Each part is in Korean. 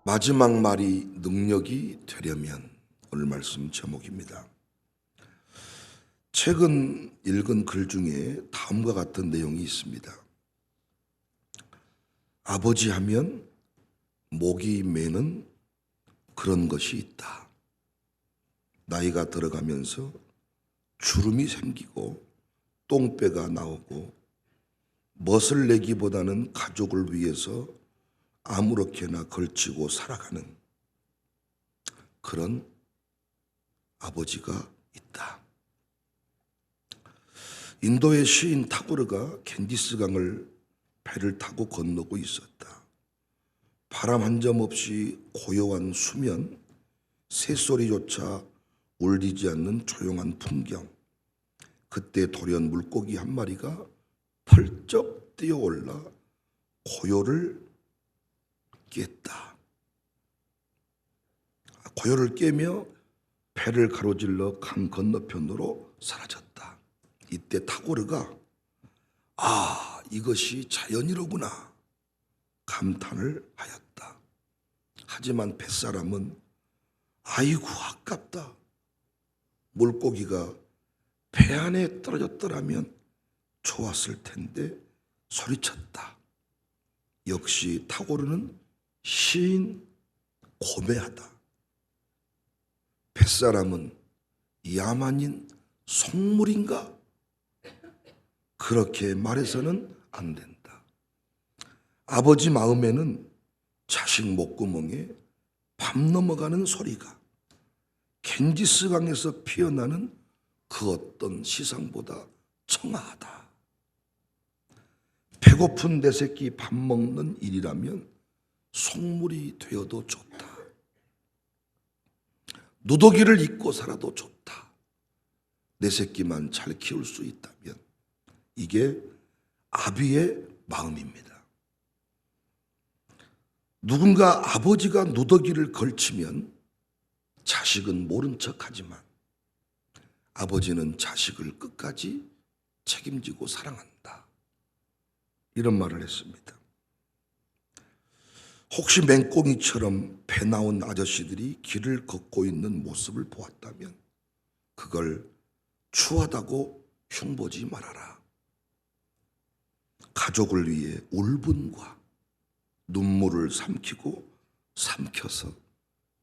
마지막 말이 능력이 되려면 오늘 말씀 제목입니다. 최근 읽은 글 중에 다음과 같은 내용이 있습니다. 아버지 하면 목이 메는 그런 것이 있다. 나이가 들어가면서 주름이 생기고 똥배가 나오고 멋을 내기보다는 가족을 위해서 아무렇게나 걸치고 살아가는 그런 아버지가 있다. 인도의 시인 타고르가 겐지스강을 배를 타고 건너고 있었다. 바람 한 점 없이 고요한 수면, 새소리조차 울리지 않는 조용한 풍경. 그때 돌연 물고기 한 마리가 펄쩍 뛰어올라 고요를 깼다. 고요를 깨며 배를 가로질러 강 건너편으로 사라졌다. 이때 타고르가 이것이 자연이로구나 감탄을 하였다. 하지만 뱃사람은 아이고 아깝다. 물고기가 배 안에 떨어졌더라면 좋았을 텐데 소리쳤다. 역시 타고르는 시인 고매하다. 뱃사람은 야만인 속물인가? 그렇게 말해서는 안 된다. 아버지 마음에는 자식 목구멍에 밤 넘어가는 소리가 겐지스강에서 피어나는 그 어떤 시상보다 청아하다. 배고픈 내 새끼 밥 먹는 일이라면 속물이 되어도 좋다. 누더기를 입고 살아도 좋다. 내 새끼만 잘 키울 수 있다면 이게 아비의 마음입니다. 누군가 아버지가 누더기를 걸치면 자식은 모른 척하지만 아버지는 자식을 끝까지 책임지고 사랑한다. 이런 말을 했습니다. 혹시 맹꽁이처럼 배 나온 아저씨들이 길을 걷고 있는 모습을 보았다면 그걸 추하다고 흉보지 말아라. 가족을 위해 울분과 눈물을 삼키고 삼켜서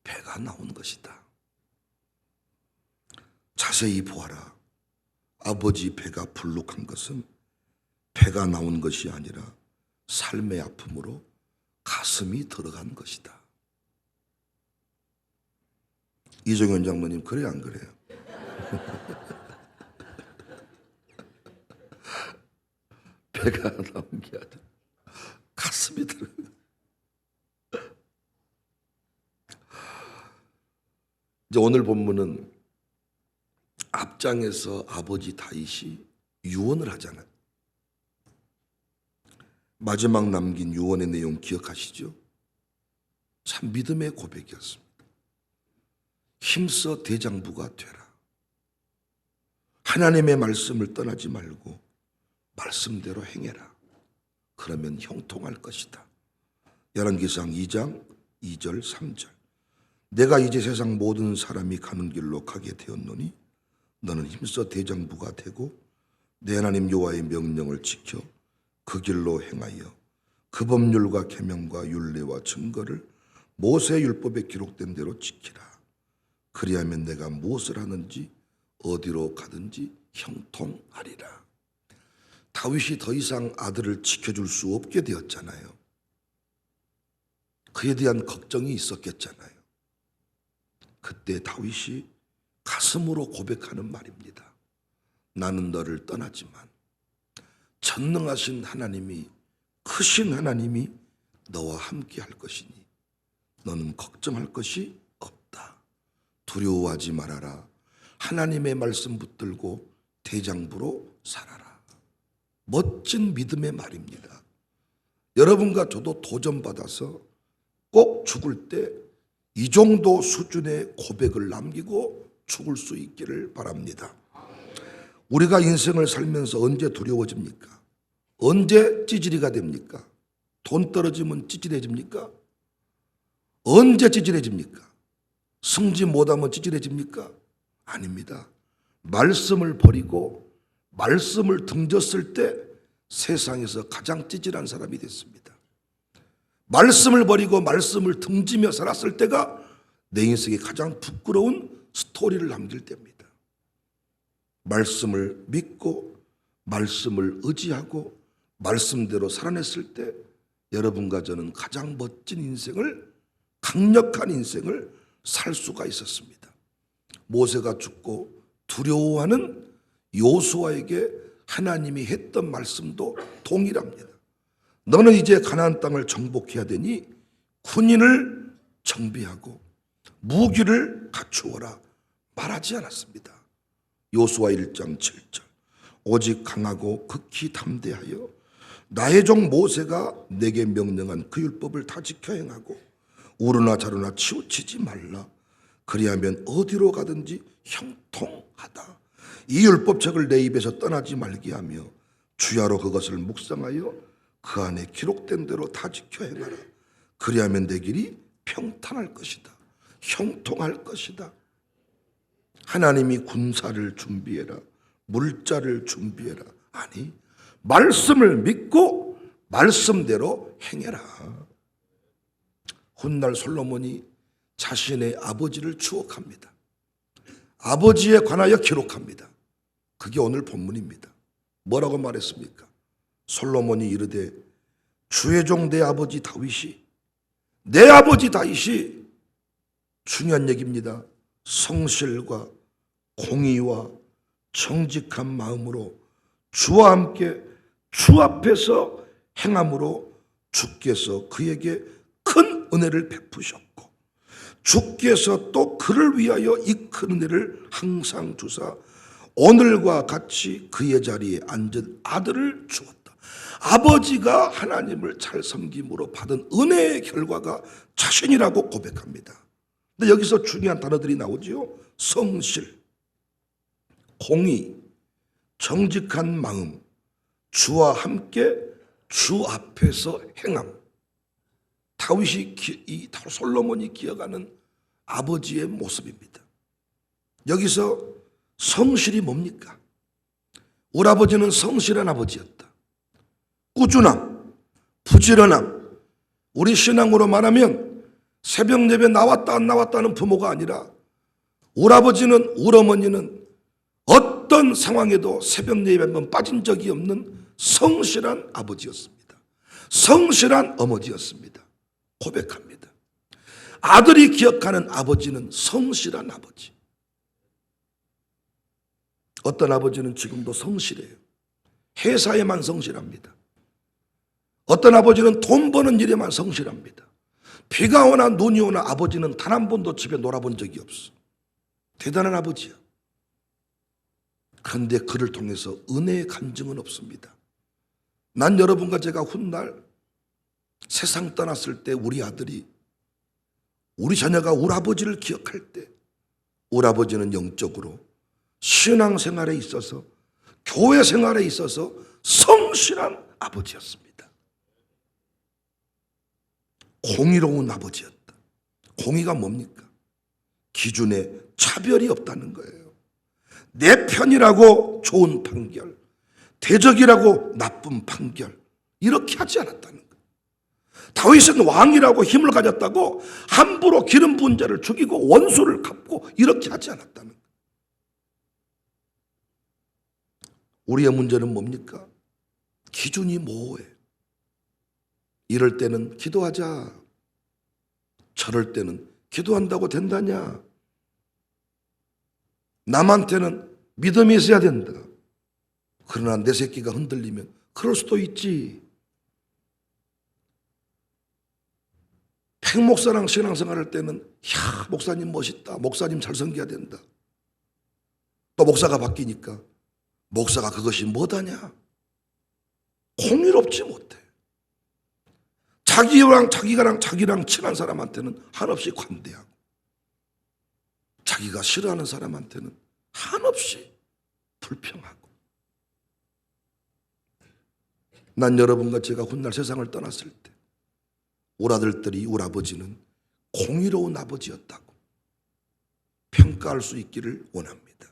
배가 나온 것이다. 자세히 보아라. 아버지 배가 불룩한 것은 배가 나온 것이 아니라 삶의 아픔으로 가슴이 들어간 것이다. 이종현 장모님 그래 안 그래요? 배가 나온 게 아니라 가슴이 들어간. 이제 오늘 본문은 앞장에서 아버지 다윗이 유언을 하잖아요. 마지막 남긴 유언의 내용 기억하시죠? 참 믿음의 고백이었습니다. 힘써 대장부가 되라. 하나님의 말씀을 떠나지 말고 말씀대로 행해라. 그러면 형통할 것이다. 열왕기상 2장 2절 3절. 내가 이제 세상 모든 사람이 가는 길로 가게 되었노니 너는 힘써 대장부가 되고 내 하나님 여호와의 명령을 지켜 그 길로 행하여 그 법률과 계명과 율례와 증거를 모세의 율법에 기록된 대로 지키라. 그리하면 내가 무엇을 하는지 어디로 가든지 형통하리라. 다윗이 더 이상 아들을 지켜줄 수 없게 되었잖아요. 그에 대한 걱정이 있었겠잖아요. 그때 다윗이 가슴으로 고백하는 말입니다. 나는 너를 떠나지만 전능하신 하나님이, 크신 하나님이 너와 함께 할 것이니 너는 걱정할 것이 없다. 두려워하지 말아라. 하나님의 말씀 붙들고 대장부로 살아라. 멋진 믿음의 말입니다. 여러분과 저도 도전받아서 꼭 죽을 때 이 정도 수준의 고백을 남기고 죽을 수 있기를 바랍니다. 우리가 인생을 살면서 언제 두려워집니까? 언제 찌질이가 됩니까? 돈 떨어지면 찌질해집니까? 언제 찌질해집니까? 승지 못하면 찌질해집니까? 아닙니다. 말씀을 버리고 말씀을 등졌을 때 세상에서 가장 찌질한 사람이 됐습니다. 말씀을 버리고 말씀을 등지며 살았을 때가 내 인생에 가장 부끄러운 스토리를 남길 때입니다. 말씀을 믿고 말씀을 의지하고 말씀대로 살아냈을 때 여러분과 저는 가장 멋진 인생을, 강력한 인생을 살 수가 있었습니다. 모세가 죽고 두려워하는 여호수아에게 하나님이 했던 말씀도 동일합니다. 너는 이제 가나안 땅을 정복해야 되니 군인을 정비하고 무기를 갖추어라 말하지 않았습니다. 여호수아 1장 7절. 오직 강하고 극히 담대하여 나의 종 모세가 내게 명령한 그 율법을 다 지켜 행하고 우르나 자르나 치우치지 말라. 그리하면 어디로 가든지 형통하다. 이 율법책을 내 입에서 떠나지 말게 하며 주야로 그것을 묵상하여 그 안에 기록된 대로 다 지켜 행하라. 그리하면 내 길이 평탄할 것이다. 형통할 것이다. 하나님이 군사를 준비해라, 물자를 준비해라. 아니, 말씀을 믿고 말씀대로 행해라. 훗날 솔로몬이 자신의 아버지를 추억합니다. 아버지에 관하여 기록합니다. 그게 오늘 본문입니다. 뭐라고 말했습니까? 솔로몬이 이르되 주의 종 내 아버지 다윗이, 내 아버지 다윗이, 중요한 얘기입니다. 성실과 공의와 정직한 마음으로 주와 함께 주 앞에서 행함으로 주께서 그에게 큰 은혜를 베푸셨고 주께서 또 그를 위하여 이 큰 은혜를 항상 주사 오늘과 같이 그의 자리에 앉은 아들을 주었다. 아버지가 하나님을 잘 섬김으로 받은 은혜의 결과가 자신이라고 고백합니다. 근데 여기서 중요한 단어들이 나오죠. 성실, 공의, 정직한 마음, 주와 함께 주 앞에서 행함. 다윗이, 이 솔로몬이 기억하는 아버지의 모습입니다. 여기서 성실이 뭡니까? 우리 아버지는 성실한 아버지였다. 꾸준함, 부지런함. 우리 신앙으로 말하면 새벽 예배 나왔다 안 나왔다는 부모가 아니라 우리 아버지는, 우리 어머니는 어떤 상황에도 새벽 예배 한번 빠진 적이 없는 성실한 아버지였습니다. 성실한 어머니였습니다. 고백합니다. 아들이 기억하는 아버지는 성실한 아버지. 어떤 아버지는 지금도 성실해요. 회사에만 성실합니다. 어떤 아버지는 돈 버는 일에만 성실합니다. 비가 오나 눈이 오나 아버지는 단 한 번도 집에 놀아본 적이 없어. 대단한 아버지야. 그런데 그를 통해서 은혜의 간증은 없습니다. 난 여러분과 제가 훗날 세상 떠났을 때 우리 아들이, 우리 자녀가 우리 아버지를 기억할 때 우리 아버지는 영적으로 신앙생활에 있어서, 교회 생활에 있어서 성실한 아버지였습니다. 공의로운 아버지였다. 공의가 뭡니까? 기준에 차별이 없다는 거예요. 내 편이라고 좋은 판결, 대적이라고 나쁜 판결, 이렇게 하지 않았다는 거예요. 다윗은 왕이라고 힘을 가졌다고 함부로 기름 부은 자를 죽이고 원수를 갚고 이렇게 하지 않았다는 거예요. 우리의 문제는 뭡니까? 기준이 모호해. 이럴 때는 기도하자. 저럴 때는 기도한다고 된다냐? 남한테는 믿음이 있어야 된다. 그러나 내 새끼가 흔들리면 그럴 수도 있지. 팽목사랑 신앙생활 할 때는 야, 목사님 멋있다. 목사님 잘 섬겨야 된다. 또 목사가 바뀌니까 목사가 그것이 뭐다냐? 공의롭지 못해. 자기랑 친한 사람한테는 한없이 관대하고 자기가 싫어하는 사람한테는 한없이 불평하고. 난 여러분과 제가 훗날 세상을 떠났을 때 우리 아들들이, 우리 아버지는 공의로운 아버지였다고 평가할 수 있기를 원합니다.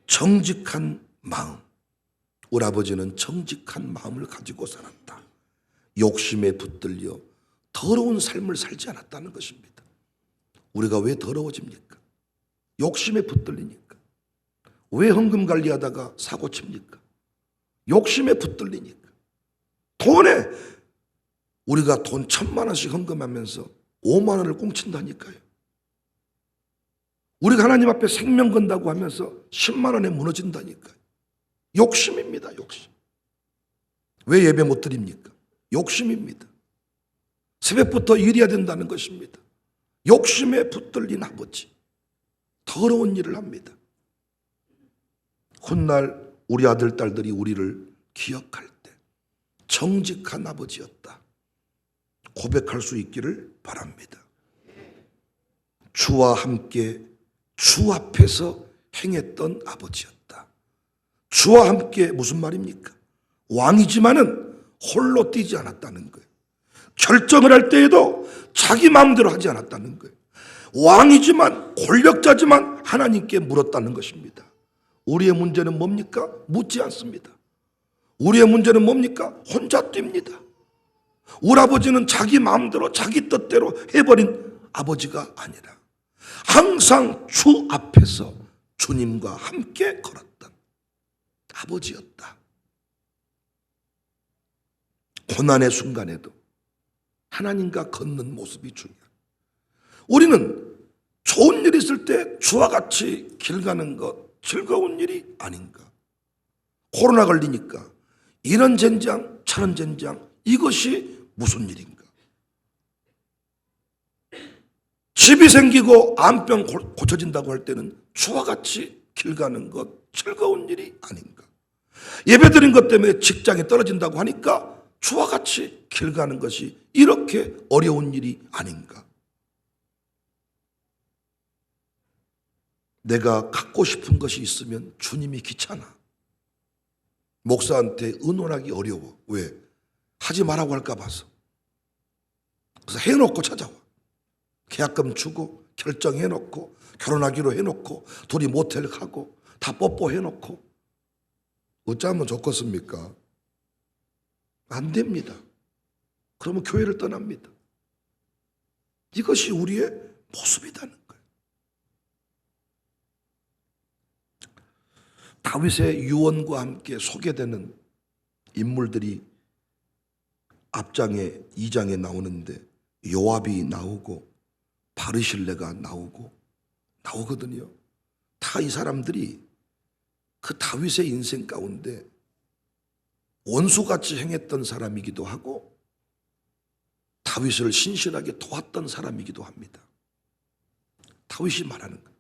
정직한 마음. 우리 아버지는 정직한 마음을 가지고 살았다. 욕심에 붙들려 더러운 삶을 살지 않았다는 것입니다. 우리가 왜 더러워집니까? 욕심에 붙들리니까. 왜 헌금 관리하다가 사고 칩니까? 욕심에 붙들리니까. 돈에 우리가 돈 1,000만 원씩 헌금하면서 5만 원을 꽁친다니까요. 우리가 하나님 앞에 생명 건다고 하면서 10만 원에 무너진다니까요. 욕심입니다. 욕심. 왜 예배 못 드립니까? 욕심입니다. 새벽부터 일해야 된다는 것입니다. 욕심에 붙들린 아버지, 더러운 일을 합니다. 훗날 우리 아들, 딸들이 우리를 기억할 때 정직한 아버지였다 고백할 수 있기를 바랍니다. 주와 함께 주 앞에서 행했던 아버지였다. 주와 함께 무슨 말입니까? 왕이지만은 홀로 뛰지 않았다는 거예요. 결정을 할 때에도 자기 마음대로 하지 않았다는 거예요. 왕이지만 권력자지만 하나님께 물었다는 것입니다. 우리의 문제는 뭡니까? 묻지 않습니다. 우리의 문제는 뭡니까? 혼자 뜁니다. 우리 아버지는 자기 마음대로 자기 뜻대로 해버린 아버지가 아니라 항상 주 앞에서 주님과 함께 걸었던 아버지였다. 고난의 순간에도 하나님과 걷는 모습이 중요해요. 우리는 좋은 일이 있을 때 주와 같이 길 가는 것 즐거운 일이 아닌가. 코로나 걸리니까 이런 젠장 저런 젠장 이것이 무슨 일인가. 집이 생기고 암병 고쳐진다고 할 때는 주와 같이 길 가는 것 즐거운 일이 아닌가. 예배드린 것 때문에 직장이 떨어진다고 하니까 주와 같이 길 가는 것이 이렇게 어려운 일이 아닌가. 내가 갖고 싶은 것이 있으면 주님이 귀찮아. 목사한테 의논하기 어려워. 왜? 하지 말라고 할까 봐서. 그래서 해놓고 찾아와. 계약금 주고 결정해놓고 결혼하기로 해놓고 둘이 모텔 가고 다 뽀뽀해놓고 어쩌면 좋겠습니까? 안 됩니다. 그러면 교회를 떠납니다. 이것이 우리의 모습이라는 거예요. 다윗의 유언과 함께 소개되는 인물들이 앞장에 2장에 나오는데 요압이 나오고 바르실레가 나오거든요. 다 이 사람들이 그 다윗의 인생 가운데 원수같이 행했던 사람이기도 하고 다윗을 신실하게 도왔던 사람이기도 합니다. 다윗이 말하는 거예요.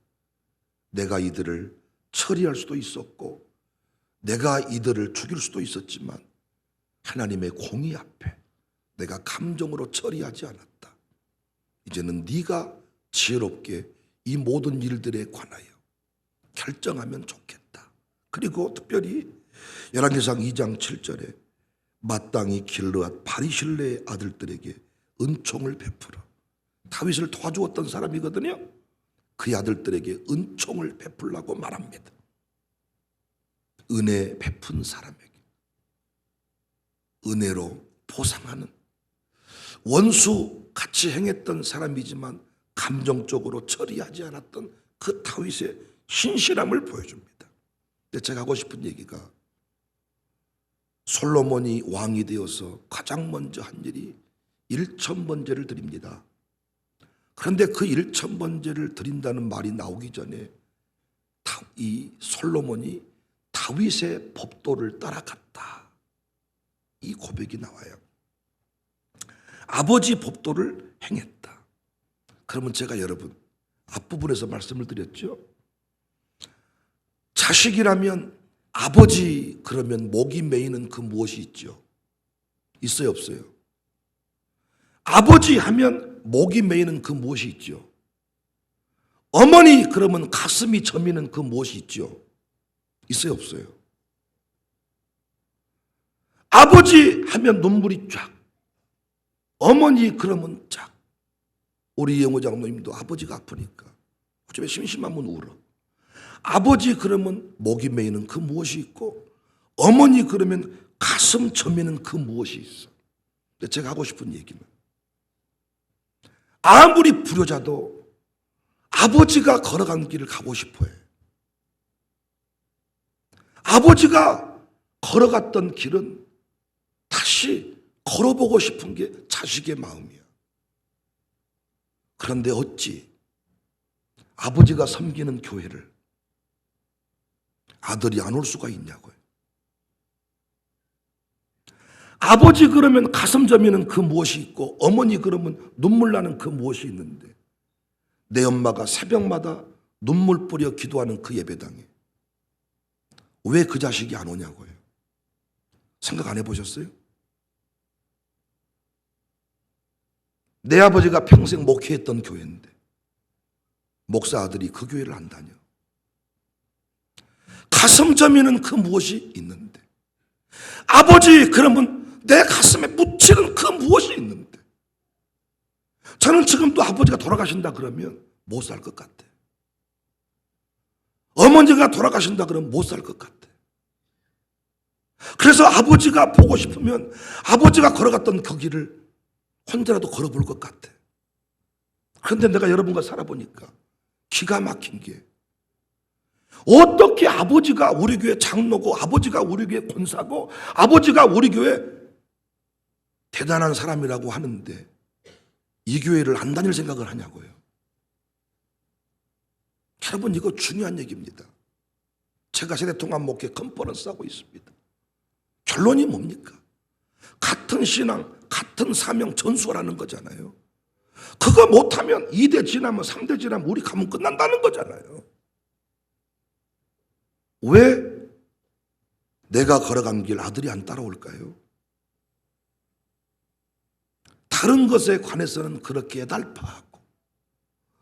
내가 이들을 처리할 수도 있었고 내가 이들을 죽일 수도 있었지만 하나님의 공의 앞에 내가 감정으로 처리하지 않았다. 이제는 네가 지혜롭게 이 모든 일들에 관하여 결정하면 좋겠다. 그리고 특별히 열왕기상 2장 7절에 마땅히 길르앗 바리실레의 아들들에게 은총을 베풀어. 다윗을 도와주었던 사람이거든요. 그의 아들들에게 은총을 베풀라고 말합니다. 은혜 베푼 사람에게 은혜로 보상하는, 원수 같이 행했던 사람이지만 감정적으로 처리하지 않았던 그 다윗의 신실함을 보여줍니다. 근데 제가 하고 싶은 얘기가 솔로몬이 왕이 되어서 가장 먼저 한 일이 1,000번제를 드립니다. 그런데 그 1,000번제를 드린다는 말이 나오기 전에 이 솔로몬이 다윗의 법도를 따라갔다. 이 고백이 나와요. 아버지 법도를 행했다. 그러면 제가 여러분 앞부분에서 말씀을 드렸죠. 자식이라면 아버지 그러면 목이 메이는 그 무엇이 있죠? 있어요 없어요? 아버지 하면 목이 메이는 그 무엇이 있죠? 어머니 그러면 가슴이 저미는 그 무엇이 있죠? 있어요 없어요? 아버지 하면 눈물이 쫙, 어머니 그러면 쫙. 우리 이영호 장로님도 아버지가 아프니까 요즘에 심심하면 울어. 아버지 그러면 목이 메이는 그 무엇이 있고, 어머니 그러면 가슴 저미는 그 무엇이 있어. 근데 제가 하고 싶은 얘기는, 아무리 불효자도 아버지가 걸어간 길을 가고 싶어해. 아버지가 걸어갔던 길은 다시 걸어보고 싶은 게 자식의 마음이야. 그런데 어찌 아버지가 섬기는 교회를 아들이 안 올 수가 있냐고요. 아버지 그러면 가슴 저미는 그 무엇이 있고, 어머니 그러면 눈물 나는 그 무엇이 있는데, 내 엄마가 새벽마다 눈물 뿌려 기도하는 그 예배당에 왜 그 자식이 안 오냐고요. 생각 안 해보셨어요? 내 아버지가 평생 목회했던 교회인데 목사 아들이 그 교회를 안 다녀. 가슴 저미는 그 무엇이 있는데, 아버지 그러면 내 가슴에 묻히는 그 무엇이 있는데, 저는 지금도 아버지가 돌아가신다 그러면 못 살 것 같아. 어머니가 돌아가신다 그러면 못 살 것 같아. 그래서 아버지가 보고 싶으면 아버지가 걸어갔던 그 길을 혼자라도 걸어볼 것 같아. 그런데 내가 여러분과 살아보니까 기가 막힌 게, 어떻게 아버지가 우리 교회 장로고, 아버지가 우리 교회 권사고, 아버지가 우리 교회 대단한 사람이라고 하는데 이 교회를 안 다닐 생각을 하냐고요. 여러분, 이거 중요한 얘기입니다. 제가 세대통합 목회 컨퍼런스 하고 있습니다. 결론이 뭡니까? 같은 신앙, 같은 사명 전수하라는 거잖아요. 그거 못하면 2대 지나면 3대 지나면 우리 가면 끝난다는 거잖아요. 왜 내가 걸어간 길 아들이 안 따라올까요? 다른 것에 관해서는 그렇게 애달파하고,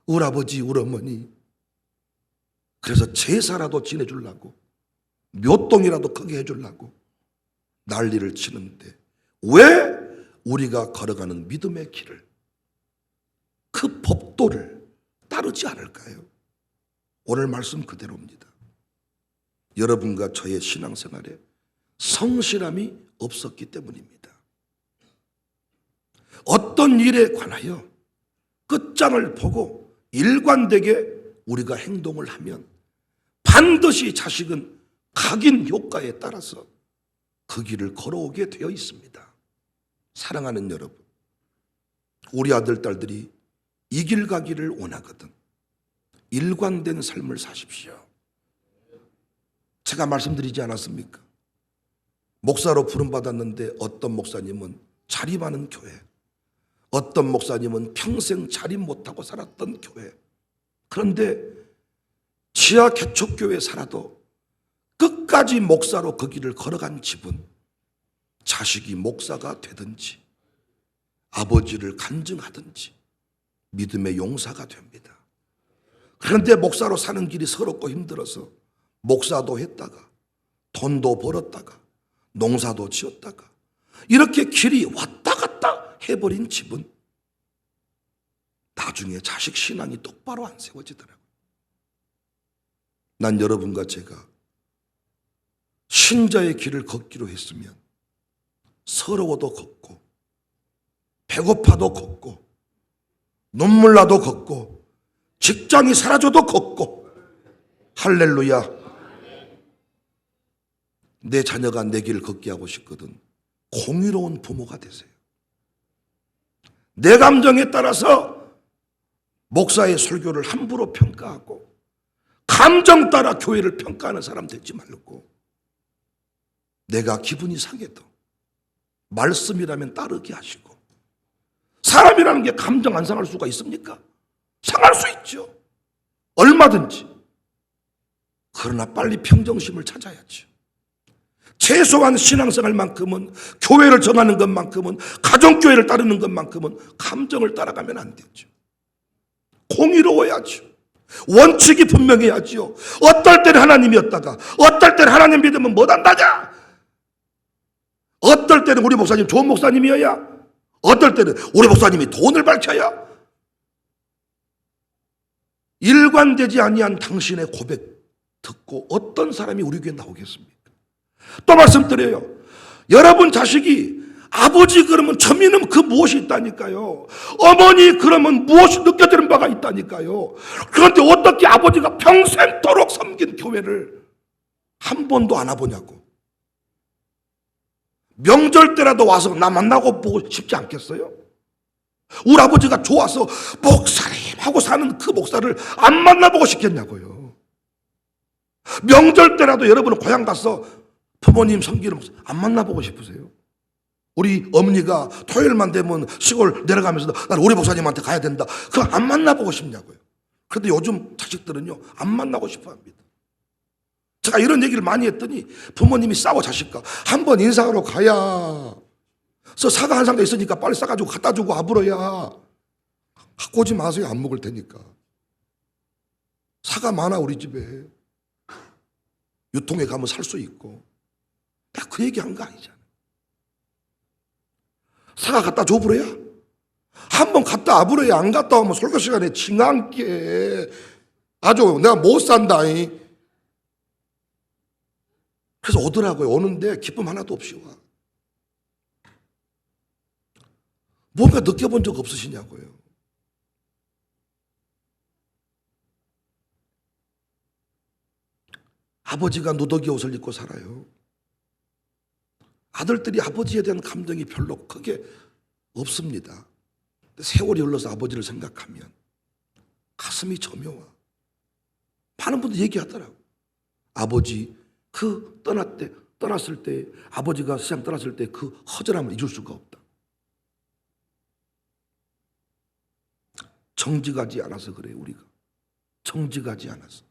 우리 아버지, 우리 어머니, 그래서 제사라도 지내주려고, 묘동이라도 크게 해주려고 난리를 치는데, 왜 우리가 걸어가는 믿음의 길을, 그 법도를 따르지 않을까요? 오늘 말씀 그대로입니다. 여러분과 저의 신앙생활에 성실함이 없었기 때문입니다. 어떤 일에 관하여 끝장을 보고 일관되게 우리가 행동을 하면 반드시 자식은 각인 효과에 따라서 그 길을 걸어오게 되어 있습니다. 사랑하는 여러분, 우리 아들, 딸들이 이 길 가기를 원하거든 일관된 삶을 사십시오. 제가 말씀드리지 않았습니까? 목사로 부름받았는데 어떤 목사님은 자립하는 교회, 어떤 목사님은 평생 자립 못하고 살았던 교회. 그런데 지하 개척교회 살아도 끝까지 목사로 그 길을 걸어간 집은 자식이 목사가 되든지 아버지를 간증하든지 믿음의 용사가 됩니다. 그런데 목사로 사는 길이 서럽고 힘들어서 목사도 했다가 돈도 벌었다가 농사도 지었다가 이렇게 길이 왔다 갔다 해버린 집은 나중에 자식 신앙이 똑바로 안 세워지더라고요. 난 여러분과 제가 신자의 길을 걷기로 했으면 서러워도 걷고 배고파도 걷고 눈물 나도 걷고 직장이 사라져도 걷고, 할렐루야. 내 자녀가 내 길을 걷게 하고 싶거든 공의로운 부모가 되세요. 내 감정에 따라서 목사의 설교를 함부로 평가하고 감정 따라 교회를 평가하는 사람 되지 말고, 내가 기분이 상해도 말씀이라면 따르게 하시고, 사람이라는 게 감정 안 상할 수가 있습니까? 상할 수 있죠. 얼마든지. 그러나 빨리 평정심을 찾아야죠. 최소한 신앙생활만큼은, 교회를 정하는 것만큼은, 가정교회를 따르는 것만큼은 감정을 따라가면 안 되죠. 공의로워야죠. 원칙이 분명해야죠. 어떨 때는 하나님이었다가 어떨 때는 하나님 믿으면 못한다냐, 어떨 때는 우리 목사님 좋은 목사님이어야, 어떨 때는 우리 목사님이 돈을 밝혀야, 일관되지 아니한 당신의 고백 듣고 어떤 사람이 우리 교회에 나오겠습니까? 또 말씀드려요. 여러분 자식이 아버지 그러면 저미는 그 무엇이 있다니까요. 어머니 그러면 무엇이 느껴지는 바가 있다니까요. 그런데 어떻게 아버지가 평생도록 섬긴 교회를 한 번도 안 와보냐고. 명절 때라도 와서 나 만나고 보고 싶지 않겠어요? 우리 아버지가 좋아서 목사님 하고 사는 그 목사를 안 만나보고 싶겠냐고요. 명절 때라도 여러분은 고향 가서 부모님 섬기는 목사 안 만나보고 싶으세요? 우리 어머니가 토요일만 되면 시골 내려가면서 난 우리 목사님한테 가야 된다. 그거 안 만나보고 싶냐고요. 그런데 요즘 자식들은요 안 만나고 싶어 합니다. 제가 이런 얘기를 많이 했더니 부모님이 싸워 자식과 한번 인사하러 가야 그래서 사과 한 상자 있으니까 빨리 싸가지고 갖다 주고 와불어야 갖고 오지 마세요. 안 먹을 테니까. 사과 많아 우리 집에. 유통에 가면 살 수 있고. 딱 그 얘기한 거 아니잖아. 사과 갖다 줘버려야? 한번 갔다 와버려야. 안 갔다 오면 설교 시간에 징한게 아주 내가 못 산다잉. 그래서 오더라고요. 오는데 기쁨 하나도 없이 와. 뭔가 느껴본 적 없으시냐고요. 아버지가 누더기 옷을 입고 살아요. 아들들이 아버지에 대한 감정이 별로 크게 없습니다. 세월이 흘러서 아버지를 생각하면 가슴이 저며와. 많은 분들이 얘기하더라고. 아버지 그 떠났을 때 아버지가 세상 떠났을 때 그 허전함을 잊을 수가 없다. 정직하지 않아서 그래요. 우리가 정직하지 않아서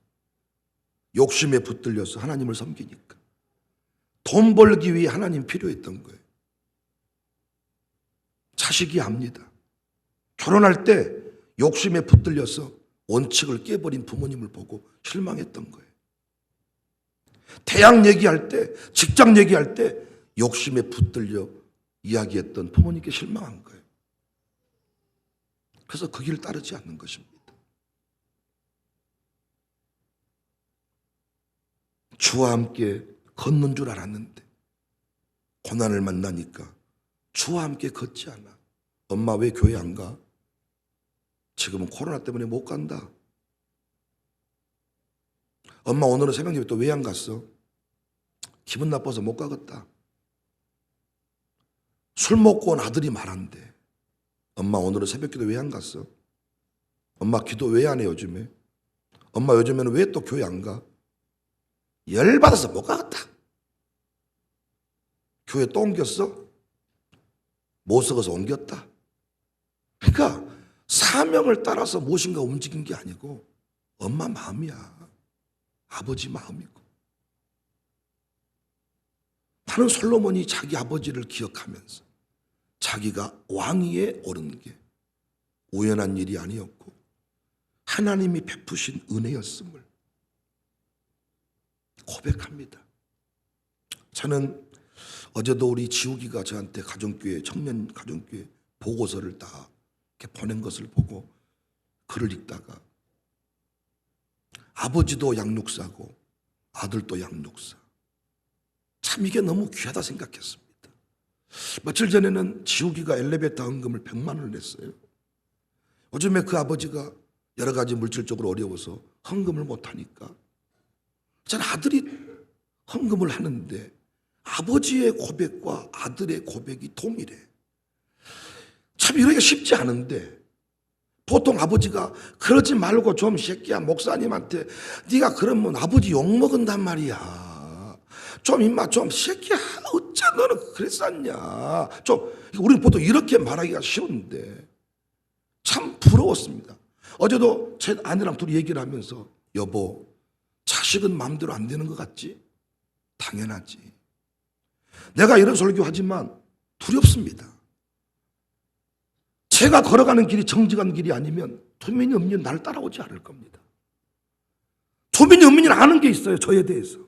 욕심에 붙들려서 하나님을 섬기니까 돈 벌기 위해 하나님 필요했던 거예요. 자식이 압니다. 결혼할 때 욕심에 붙들려서 원칙을 깨버린 부모님을 보고 실망했던 거예요. 대학 얘기할 때, 직장 얘기할 때 욕심에 붙들려 이야기했던 부모님께 실망한 거예요. 그래서 그 길을 따르지 않는 것입니다. 주와 함께 걷는 줄 알았는데 고난을 만나니까 주와 함께 걷지 않아. 엄마 왜 교회 안 가? 지금은 코로나 때문에 못 간다. 엄마 오늘은 새벽 예배 또 왜 안 갔어? 기분 나빠서 못 가겠다. 술 먹고 온 아들이 말한대. 엄마 오늘은 새벽 기도 왜 안 갔어? 엄마 기도 왜 안 해 요즘에? 엄마 요즘에는 왜 또 교회 안 가? 열받아서 못 가겠다. 교회 또 옮겼어? 못 썩어서 옮겼다. 그러니까 사명을 따라서 무엇인가 움직인 게 아니고 엄마 마음이야. 아버지 마음이고. 나는 솔로몬이 자기 아버지를 기억하면서 자기가 왕위에 오른 게 우연한 일이 아니었고 하나님이 베푸신 은혜였음을 고백합니다. 저는 어제도 우리 지우기가 저한테 가정교회, 청년 가정교회 보고서를 다 이렇게 보낸 것을 보고 글을 읽다가 아버지도 양육사고 아들도 양육사. 참 이게 너무 귀하다 생각했습니다. 며칠 전에는 지우기가 엘리베이터 헌금을 100만 원을 냈어요. 요즘에 그 아버지가 여러 가지 물질적으로 어려워서 헌금을 못하니까 저는 아들이 헌금을 하는데 아버지의 고백과 아들의 고백이 동일해. 참 이러기가 쉽지 않은데 보통 아버지가 그러지 말고 좀 새끼야 목사님한테 네가 그러면 아버지 욕먹은단 말이야. 좀 임마 좀 새끼야 어째 너는 그랬었냐. 좀 우리는 보통 이렇게 말하기가 쉬운데 참 부러웠습니다. 어제도 제 아내랑 둘이 얘기를 하면서 여보 자식은 마음대로 안 되는 것 같지? 당연하지. 내가 이런 설교하지만 두렵습니다. 제가 걸어가는 길이 정직한 길이 아니면 도민이 은민이 나를 따라오지 않을 겁니다. 도민이 은민이는 아는 게 있어요. 저에 대해서.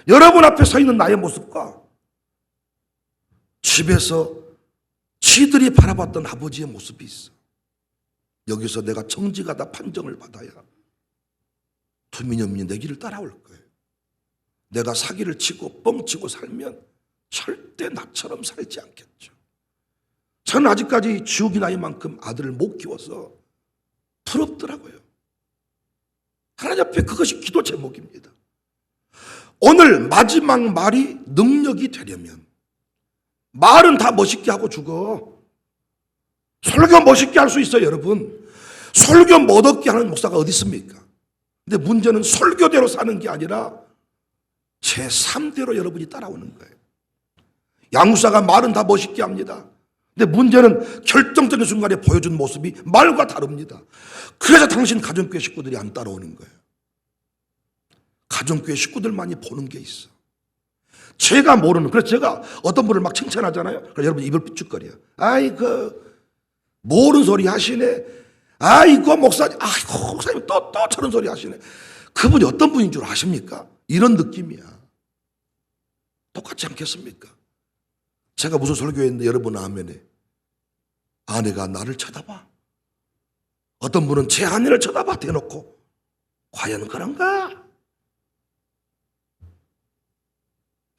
여러분 앞에 서 있는 나의 모습과 집에서 지들이 바라봤던 아버지의 모습이 있어. 여기서 내가 정직하다 판정을 받아야 두민염이 내 길을 따라올 거예요. 내가 사기를 치고 뻥치고 살면 절대 나처럼 살지 않겠죠. 저는 아직까지 지옥이 나이만큼 아들을 못 키워서 부럽더라고요. 하나님 앞에 그것이 기도 제목입니다. 오늘 마지막 말이 능력이 되려면 말은 다 멋있게 하고 죽어. 설교 멋있게 할 수 있어요, 여러분. 설교 멋없게 하는 목사가 어디 있습니까? 근데 문제는 설교대로 사는 게 아니라 제3대로 여러분이 따라오는 거예요. 양수사가 말은 다 멋있게 합니다. 근데 문제는 결정적인 순간에 보여준 모습이 말과 다릅니다. 그래서 당신 가정교회 식구들이 안 따라오는 거예요. 가정교회 식구들만이 보는 게 있어. 제가 모르는, 그래서 제가 어떤 분을 막 칭찬하잖아요. 그래서 여러분 입을 삐죽거려. 아이고, 모르는 소리 하시네. 아이고, 목사님, 아이고, 목사님 또 저런 소리 하시네. 그분이 어떤 분인 줄 아십니까? 이런 느낌이야. 똑같지 않겠습니까? 제가 무슨 설교했는데 여러분 아멘에 아내가 나를 쳐다봐. 어떤 분은 제 아내를 쳐다봐 대놓고. 과연 그런가?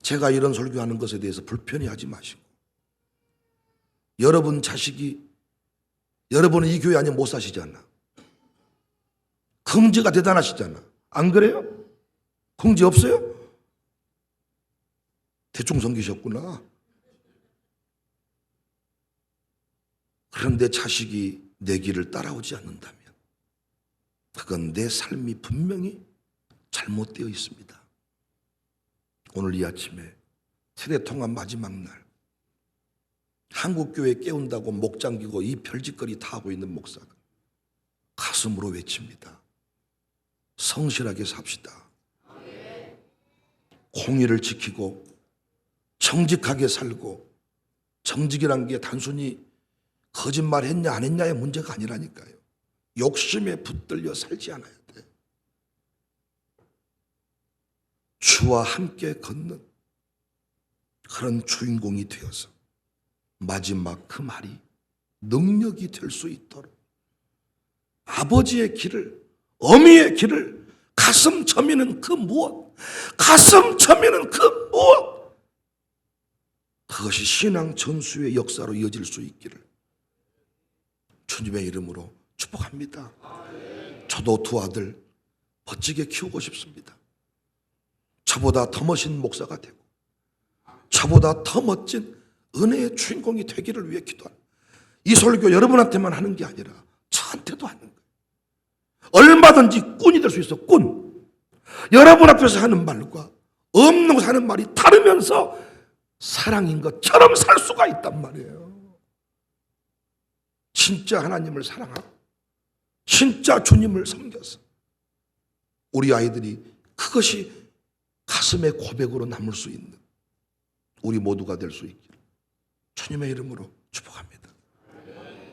제가 이런 설교하는 것에 대해서 불편해하지 마시고, 여러분 자식이 여러분은 이 교회 아니면 못 사시잖아. 긍지가 대단하시잖아. 안 그래요? 긍지 없어요? 대충 섬기셨구나. 그런데 자식이 내 길을 따라오지 않는다면 그건 내 삶이 분명히 잘못되어 있습니다. 오늘 이 아침에 세대통합 마지막 날 한국교회 깨운다고 목 잠기고 이 별짓거리 다 하고 있는 목사가 가슴으로 외칩니다. 성실하게 삽시다. 공의를 지키고 정직하게 살고, 정직이란 게 단순히 거짓말 했냐 안 했냐의 문제가 아니라니까요. 욕심에 붙들려 살지 않아야 돼. 주와 함께 걷는 그런 주인공이 되어서 마지막 그 말이 능력이 될 수 있도록 아버지의 길을, 어미의 길을, 가슴 저미는 그 무엇, 가슴 저미는 그 무엇, 그것이 신앙 전수의 역사로 이어질 수 있기를 주님의 이름으로 축복합니다. 저도 두 아들 멋지게 키우고 싶습니다. 저보다 더 멋진 목사가 되고 저보다 더 멋진 은혜의 주인공이 되기를 위해 기도합니다. 이 설교 여러분한테만 하는 게 아니라 저한테도 하는 거예요. 얼마든지 꾼이 될 수 있어. 꾼. 여러분 앞에서 하는 말과 없는 곳에 하는 말이 다르면서 사랑인 것처럼 살 수가 있단 말이에요. 진짜 하나님을 사랑하고 진짜 주님을 섬겨서 우리 아이들이 그것이 가슴의 고백으로 남을 수 있는 우리 모두가 될 수 있기를 주님의 이름으로 축복합니다.